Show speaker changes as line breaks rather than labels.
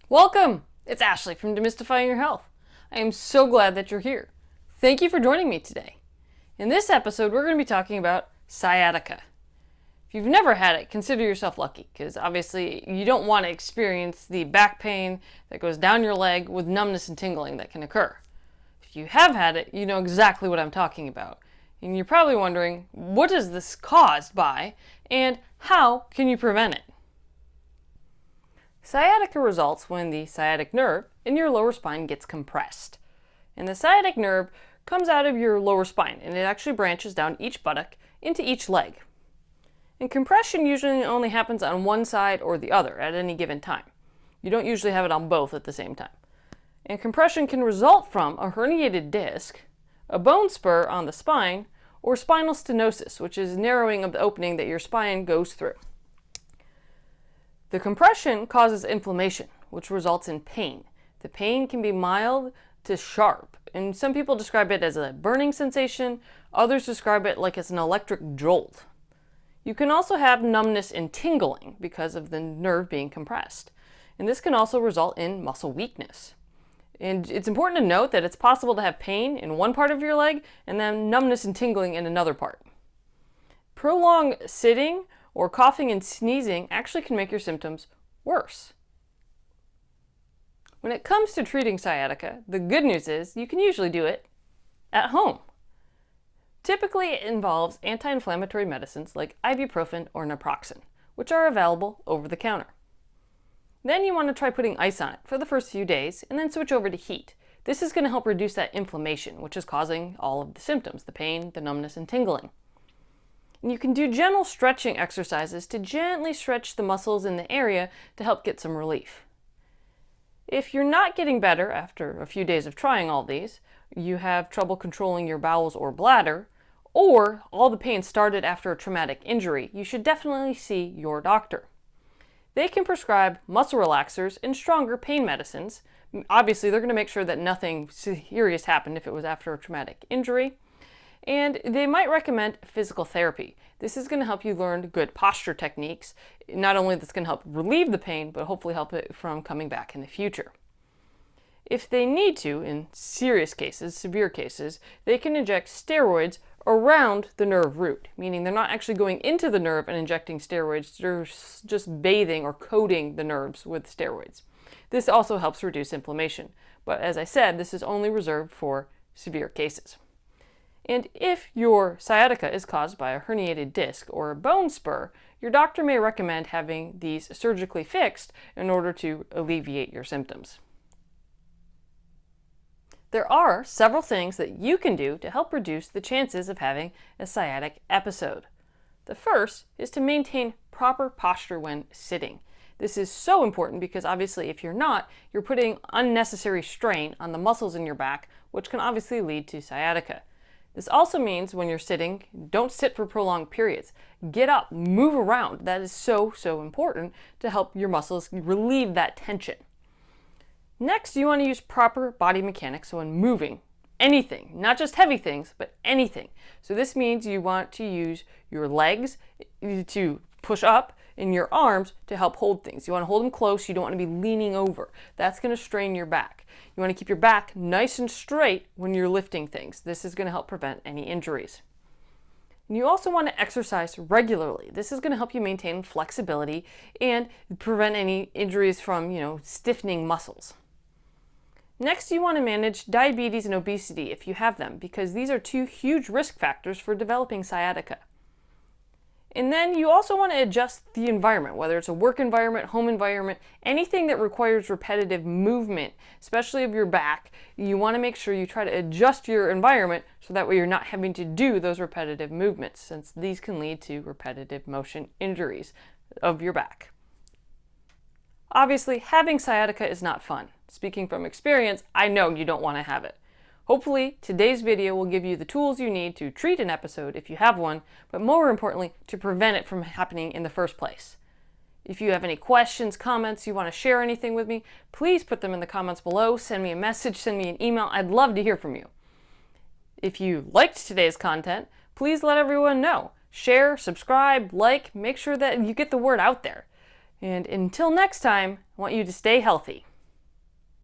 Welcome! It's Ashley from Demystifying Your Health. I am so glad that you're here. Thank you for joining me today. In this episode, we're going to be talking about sciatica. If you've never had it, consider yourself lucky, because obviously you don't want to experience the back pain that goes down your leg with numbness and tingling that can occur. If you have had it, you know exactly what I'm talking about. And you're probably wondering, what is this caused by, and how can you prevent it? Sciatica results when the sciatic nerve in your lower spine gets compressed. And the sciatic nerve comes out of your lower spine, and it actually branches down each buttock into each leg. And compression usually only happens on one side or the other at any given time. You don't usually have it on both at the same time. And compression can result from a herniated disc, a bone spur on the spine, or spinal stenosis, which is narrowing of the opening that your spine goes through. The compression causes inflammation, which results in pain. The pain can be mild to sharp, and some people describe it as a burning sensation, others describe it like it's an electric jolt. You can also have numbness and tingling because of the nerve being compressed, and this can also result in muscle weakness. And it's important to note that it's possible to have pain in one part of your leg and then numbness and tingling in another part. Prolonged sitting or coughing and sneezing actually can make your symptoms worse. When it comes to treating sciatica, the good news is you can usually do it at home. Typically, it involves anti-inflammatory medicines like ibuprofen or naproxen, which are available over the counter. Then you want to try putting ice on it for the first few days and then switch over to heat. This is going to help reduce that inflammation, which is causing all of the symptoms, the pain, the numbness, and tingling. And you can do gentle stretching exercises to gently stretch the muscles in the area to help get some relief. If you're not getting better after a few days of trying all these, you have trouble controlling your bowels or bladder, or all the pain started after a traumatic injury, you should definitely see your doctor. They can prescribe muscle relaxers and stronger pain medicines. Obviously, they're going to make sure that nothing serious happened if it was after a traumatic injury. And they might recommend physical therapy. This is going to help you learn good posture techniques. Not only that's going to help relieve the pain, but hopefully help it from coming back in the future. If they need to, in serious cases, severe cases, they can inject steroids around the nerve root, meaning they're not actually going into the nerve and injecting steroids, they're just bathing or coating the nerves with steroids. This also helps reduce inflammation, but as I said, this is only reserved for severe cases. And if your sciatica is caused by a herniated disc or a bone spur, your doctor may recommend having these surgically fixed in order to alleviate your symptoms. There are several things that you can do to help reduce the chances of having a sciatic episode. The first is to maintain proper posture when sitting. This is so important because obviously if you're not, you're putting unnecessary strain on the muscles in your back, which can obviously lead to sciatica. This also means when you're sitting, don't sit for prolonged periods. Get up, move around. That is so important to help your muscles relieve that tension. Next, you want to use proper body mechanics when moving anything, not just heavy things, but anything. So this means you want to use your legs to push up and your arms to help hold things. You want to hold them close. You don't want to be leaning over. That's going to strain your back. You want to keep your back nice and straight when you're lifting things. This is going to help prevent any injuries. And you also want to exercise regularly. This is going to help you maintain flexibility and prevent any injuries from, stiffening muscles. Next, you want to manage diabetes and obesity if you have them, because these are two huge risk factors for developing sciatica. And then you also want to adjust the environment, whether it's a work environment, home environment, anything that requires repetitive movement, especially of your back. You want to make sure you try to adjust your environment so that way you're not having to do those repetitive movements, since these can lead to repetitive motion injuries of your back. Obviously, having sciatica is not fun. Speaking from experience, I know you don't want to have it. Hopefully, today's video will give you the tools you need to treat an episode if you have one, but more importantly, to prevent it from happening in the first place. If you have any questions, comments, you want to share anything with me, please put them in the comments below. Send me a message, send me an email. I'd love to hear from you. If you liked today's content, please let everyone know. Share, subscribe, like, make sure that you get the word out there. And until next time, I want you to stay healthy.